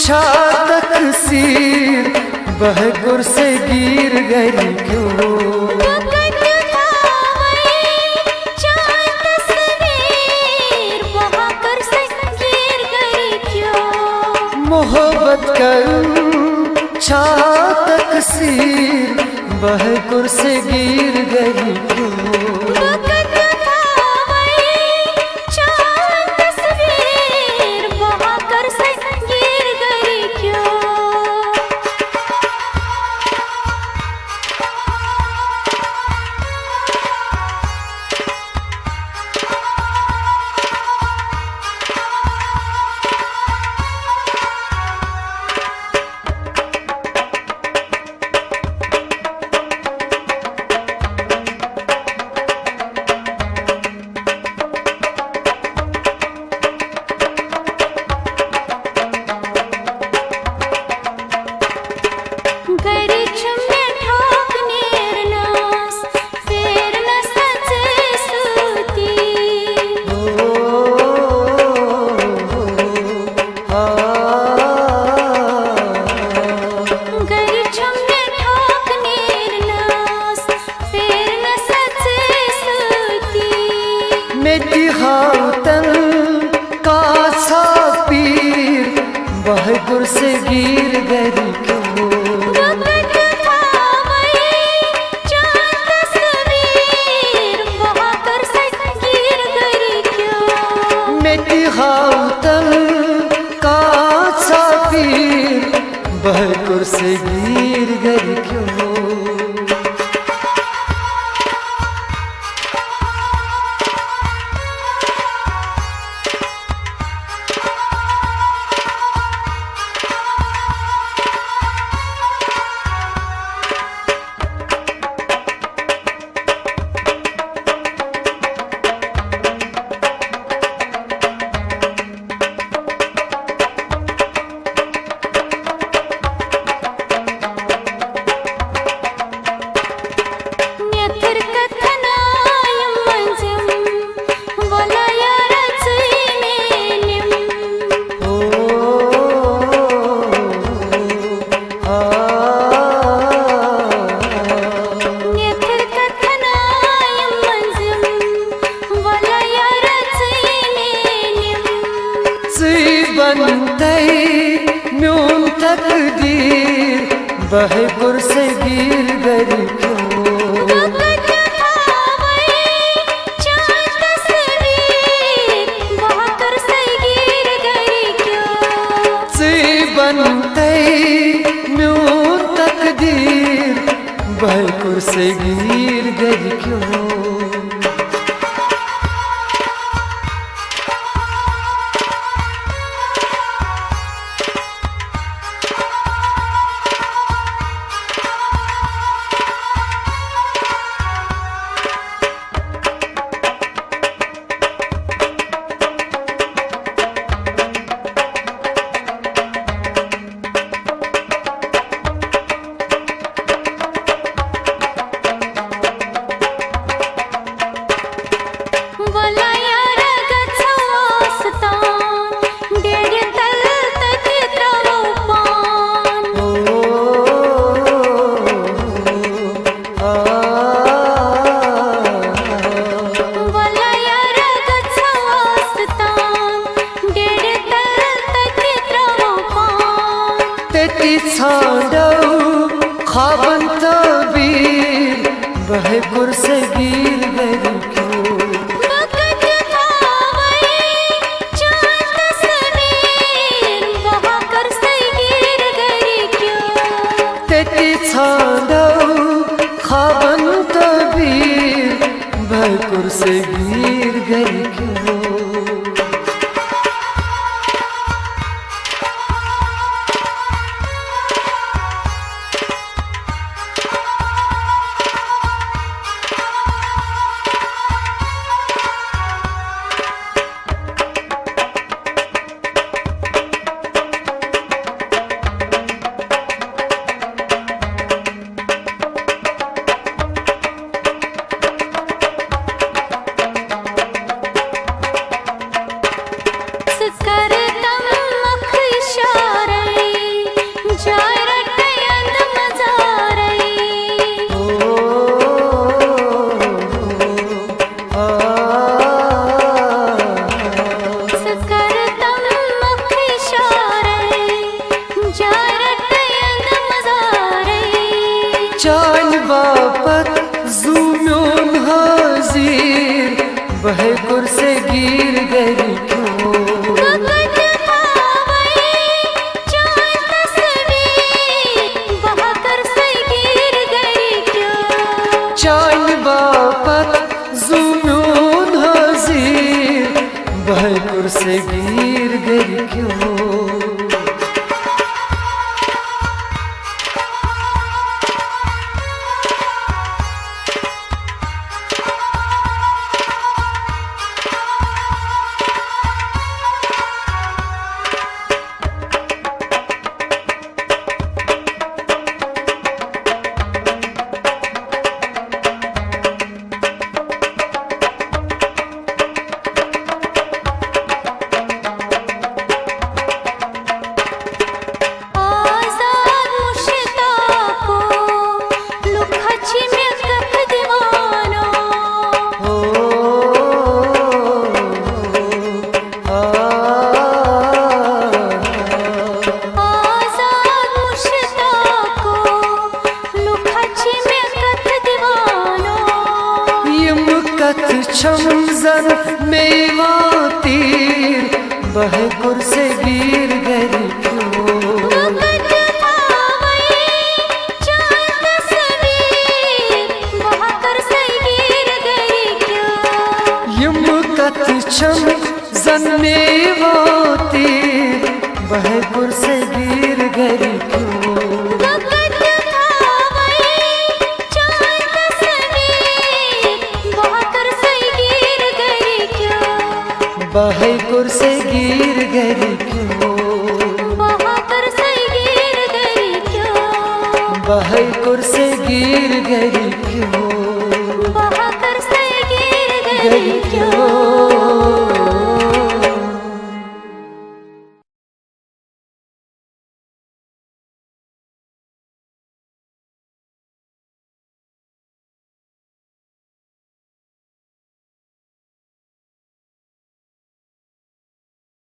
छातक सीर बहगुर से गिर गई क्यों। मोहब्बत कर छातक सीर बहगुर से गिर गई क्यों। बहगुर से गिर गई क्यों। बहगुर से गिर गई क्यों। म्यून तकदीर बहगुर से गिर गई क्यों। म्यून तकदीर बहगुर से गिर गई क्यों। खाबन तबीर बहगुर से गिर गई क्यों। खाबन तबीर बहगुर से गिर गई क्यों। छम जन मेवा तीर बहे कुर से गिर गरी क्यों छम जन मेवा तीर बहे कुर से गिर गरी क्यों बहे कुर से गिर गरी क्यों बहे कुर से गिर गरी क्यों गरी क्यों